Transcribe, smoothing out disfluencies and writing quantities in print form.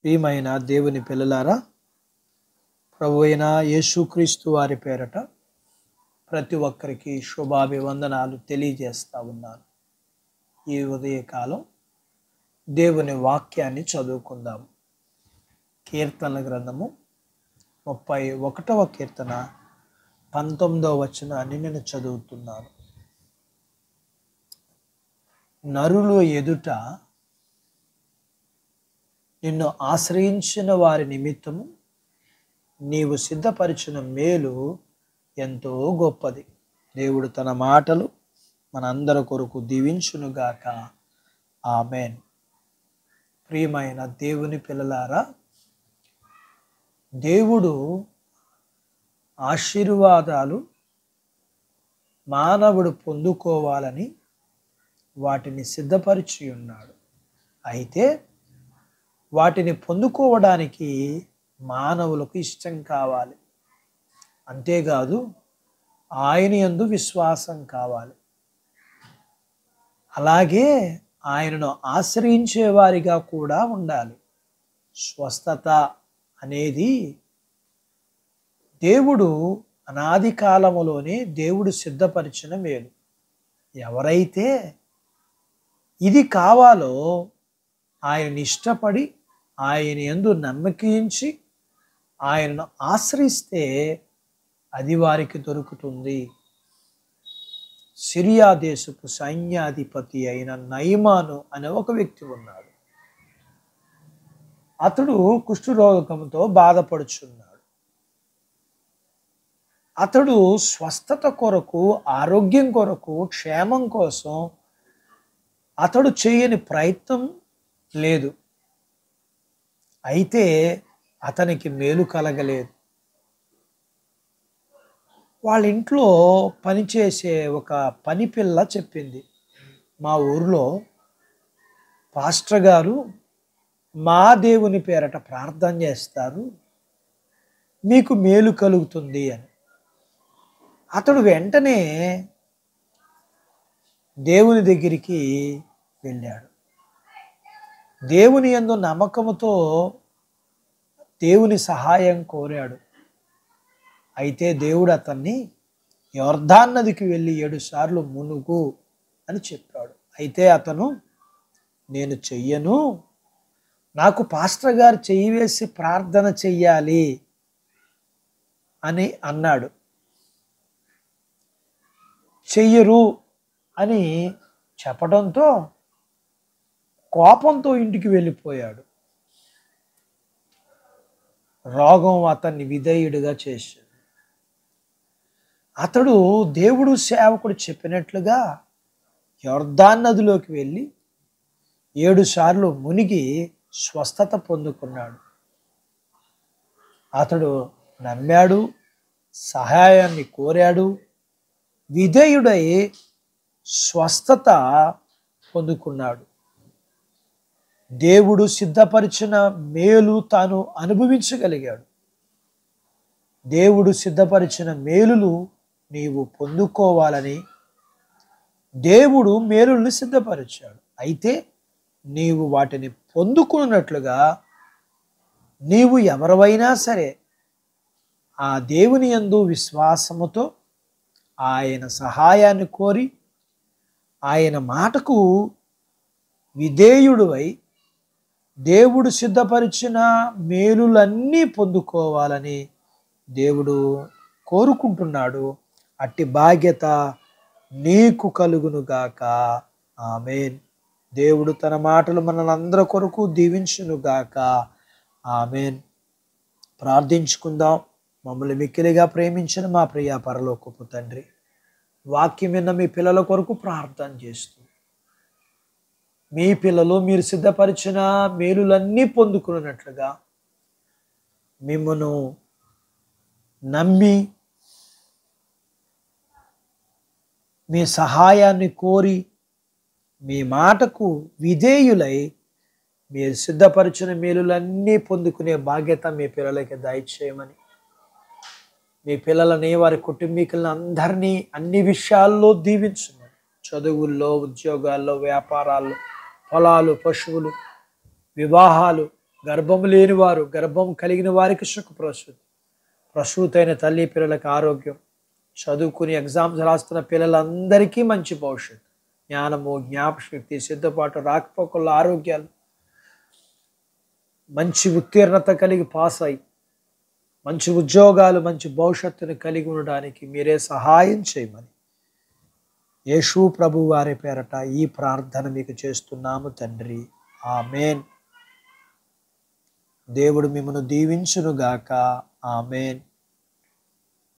ప్రియమైన దేవుని పిల్లలారా, ప్రభువైన యేసుక్రీస్తు వారి పేరట ప్రతి ఒక్కరికి శుభాభివందనాలు తెలియజేస్తా ఉన్నాను. ఈ ఉదయకాలం దేవుని వాక్యాన్ని చదువుకుందాం. కీర్తనల గ్రంథము 31వ కీర్తన 19వ వచనాన్ని నేను చదువుతున్నాను. నరులు ఎదుట నిన్ను ఆశ్రయించిన వారి నిమిత్తము నీవు సిద్ధపరిచిన మేలు ఎంతో గొప్పది. దేవుడు తన మాటలు మనందరి కొరకు దీవించునుగాక. ఆమేన్. ప్రియమైన దేవుని పిల్లలారా, దేవుడు ఆశీర్వాదాలు మానవుడు పొందుకోవాలని వాటిని సిద్ధపరిచి ఉన్నాడు. అయితే వాటిని పొందుకోవడానికి మానవులకు ఇష్టం కావాలి. అంతేకాదు ఆయన యందు విశ్వాసం కావాలి. అలాగే ఆయనను ఆశ్రయించే వారిగా కూడా ఉండాలి. స్వస్థత అనేది దేవుడు అనాది కాలములోనే దేవుడు సిద్ధపరిచిన మేలు. ఎవరైతే ఇది కావాలో ఆయనని ఇష్టపడి ఆయన యందు నమ్మకించి ఆయనను ఆశ్రయిస్తే అది వారికి దొరుకుతుంది. సిరియా దేశపు సైన్యాధిపతి అయిన నయమాను అనే ఒక వ్యక్తి ఉన్నాడు. అతడు కుష్ఠరోగంతో బాధపడుచున్నాడు. అతడు స్వస్థత కొరకు, ఆరోగ్యం కొరకు, క్షేమం కోసం అతడు చేయని ప్రయత్నం లేదు. అయితే అతనికి మేలు కలగలేదు. వాళ్ళ ఇంట్లో పనిచేసే ఒక పని పిల్ల చెప్పింది, మా ఊరిలో పాస్టర్ గారు మా దేవుని పేరట ప్రార్థన చేస్తారు, మీకు మేలు కలుగుతుంది అని. అతడు వెంటనే దేవుని దగ్గరికి వెళ్ళాడు. దేవుని యందు నమ్మకముతో దేవుని సహాయం కోరాడు. అయితే దేవుడు అతన్ని యొర్దాను నదికి వెళ్ళి 7 సార్లు మునుగు అని చెప్పాడు. అయితే అతను నేను చెయ్యను, నాకు పాస్టర్ గారు చెయ్యి వేసి ప్రార్థన చెయ్యాలి అని అన్నాడు. చెయ్యరు అని చెప్పడంతో కోపంతో ఇంటికి వెళ్ళిపోయాడు. రోగం అతన్ని విధేయుడిగా చేశాడు. అతడు దేవుడు సేవకుడు చెప్పినట్లుగా యొర్దాను నదిలోకి వెళ్ళి 7 సార్లు మునిగి స్వస్థత పొందుకున్నాడు. అతడు నమ్మాడు, సహాయాన్ని కోరాడు, విధేయుడై స్వస్థత పొందుకున్నాడు. దేవుడు సిద్ధపరిచిన మేలు తాను అనుభవించగలిగాడు. దేవుడు సిద్ధపరిచిన మేలులు నీవు పొందుకోవాలని దేవుడు మేలుల్ని సిద్ధపరిచాడు. అయితే నీవు వాటిని పొందుకున్నట్లుగా నీవు ఎవరివైనా సరే ఆ దేవుని యందు విశ్వాసముతో ఆయన సహాయాన్ని కోరి ఆయన మాటకు విధేయుడువై దేవుడు సిద్ధపరిచిన మేలులన్నీ పొందుకోవాలని దేవుడు కోరుకుంటున్నాడు. అట్టి బాధ్యత నీకు కలుగునుగాక. ఆమేన్. దేవుడు తన మాటలు మనందరి కొరకు దీవించునుగాక. ఆమేన్. ప్రార్థించుకుందాం. మమ్మల్ని మిక్కిలిగా ప్రేమించిన మా ప్రియ పరలోకపు తండ్రి, వాక్యం విన్న మీ పిల్లల కొరకు ప్రార్థన చేస్తూ, మీ పిల్లలు మీరు సిద్ధపరిచిన మేలులన్నీ పొందుకున్నట్లుగా మిమ్మను నమ్మి మీ సహాయాన్ని కోరి మీ మాటకు విధేయులై మీరు సిద్ధపరిచిన మేలులన్నీ పొందుకునే బాధ్యత మీ పిల్లలకి దయచేయమని, మీ పిల్లలని వారి కుటుంబీకులను అందరినీ అన్ని విషయాల్లో దీవించమని, చదువుల్లో, ఉద్యోగాల్లో, వ్యాపారాల్లో, పొలాలు, పశువులు, వివాహాలు, గర్భం లేని వారు, గర్భం కలిగిన వారికి సుఖ ప్రసూతి, ప్రసూతైన తల్లి పిల్లలకు ఆరోగ్యం, చదువుకుని ఎగ్జామ్స్ రాస్తున్న పిల్లలందరికీ మంచి భవిష్యత్తు, జ్ఞానము, జ్ఞాపశక్తి, సిద్ధపాటు, రాకపోకల ఆరోగ్యాలు, మంచి ఉత్తీర్ణత కలిగి పాస్ అయి మంచి ఉద్యోగాలు, మంచి భవిష్యత్తును కలిగి ఉండడానికి మీరే సహాయం చేయమని యేసు ప్రభు వారి పేరట ఈ ప్రార్థన మీకు చేస్తున్నాము తండ్రి. ఆమేన్. దేవుడు మిమ్మల్ని దీవించునుగాక. ఆమేన్.